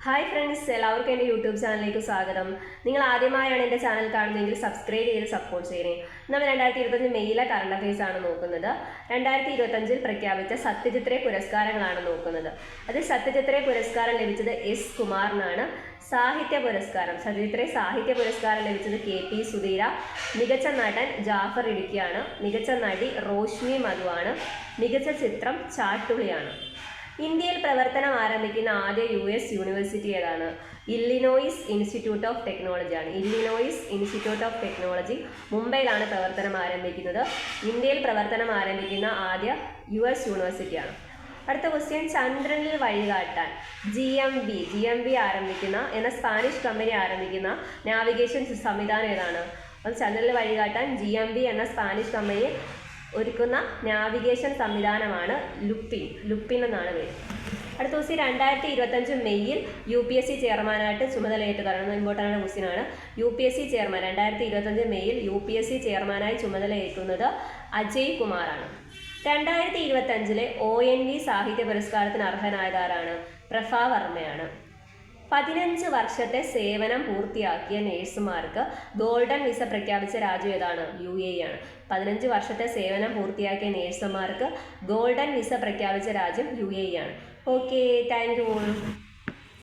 Hi friends, എല്ലാവർക്കും എൻ്റെ YouTube ചാനലിലേക്ക് സ്വാഗതം. നിങ്ങൾ ആദ്യമായാണ് എൻ്റെ ചാനൽ കാണുന്നതെങ്കിൽ സബ്സ്ക്രൈബ് ചെയ്ത് സപ്പോർട്ട് ചെയ്യണേ. നമ്മൾ 2025 മെയ്യിലെ കറണ്ട് അഫയേഴ്സ് ആണ് നോക്കുന്നത്. 2025 പ്രഖ്യാപിച്ച സത്യജിത് റേ പുരസ്കാരങ്ങളാണ് നോക്കുന്നത്. അതിൽ സത്യജിത് റേ പുരസ്കാരം ലഭിച്ചത് എസ് കുമാറിനാണ്. സാഹിത്യ പുരസ്കാരം സത്യജിത് റേ സാഹിത്യ പുരസ്കാരം ലഭിച്ചത് KP സുധീര. മികച്ച നടൻ ജാഫർ ഇടുക്കിയാണ്. മികച്ച നടി റോഷ്നി മധുവാണ്. മികച്ച ചിത്രം ചാട്ടുളിയാണ്. ഇന്ത്യയിൽ പ്രവർത്തനം ആരംഭിക്കുന്ന ആദ്യ US യൂണിവേഴ്സിറ്റി ഏതാണ്? ഇല്ലിനോയിസ് ഇൻസ്റ്റിറ്റ്യൂട്ട് ഓഫ് ടെക്നോളജിയാണ്. ഇല്ലിനോയിസ് ഇൻസ്റ്റിറ്റ്യൂട്ട് ഓഫ് ടെക്നോളജി മുംബൈയിലാണ് പ്രവർത്തനം ആരംഭിക്കുന്നത്. ഇന്ത്യയിൽ പ്രവർത്തനം ആരംഭിക്കുന്ന ആദ്യ US യൂണിവേഴ്സിറ്റിയാണ്. അടുത്ത ക്വസ്റ്റ്യൻ, ചന്ദ്രനിൽ വഴികാട്ടാൻ GMB ആരംഭിക്കുന്ന എന്ന സ്പാനിഷ് കമ്പനി ആരംഭിക്കുന്ന നാവിഗേഷൻ സംവിധാനം ഏതാണ്? അപ്പോൾ ചന്ദ്രനിൽ വഴികാട്ടാൻ GMB എന്ന സ്പാനിഷ് കമ്പനി ഒരുക്കുന്ന നാവിഗേഷൻ സംവിധാനമാണ് ലുപ്പിൻ എന്നാണ് പേര്. അടുത്ത ക്വസ്റ്റ്യൻ, 2025 മെയ്യിൽ UPSC ചെയർമാനായിട്ട് ചുമതലയേറ്റതാണ്. ഇമ്പോർട്ടൻ്റ് ക്വസ്റ്റ്യനാണ്. UPSC ചെയർമാൻ 2025 മെയ്യിൽ UPSC ചെയർമാനായി ചുമതലയേൽക്കുന്നത് അജയ് കുമാറാണ്. 2025 ONV സാഹിത്യ പുരസ്കാരത്തിന് അർഹനായതാരാണ്? പ്രഭ വർമ്മയാണ്. 15 വർഷത്തെ സേവനം പൂർത്തിയാക്കിയ നേഴ്സുമാർക്ക് ഗോൾഡൻ വിസ പ്രഖ്യാപിച്ച രാജ്യം ഏതാണ്? UAE ആണ്. 15 വർഷത്തെ സേവനം പൂർത്തിയാക്കിയ നേഴ്സുമാർക്ക് ഗോൾഡൻ വിസ പ്രഖ്യാപിച്ച രാജ്യം UAE ആണ്. Okay, thank you.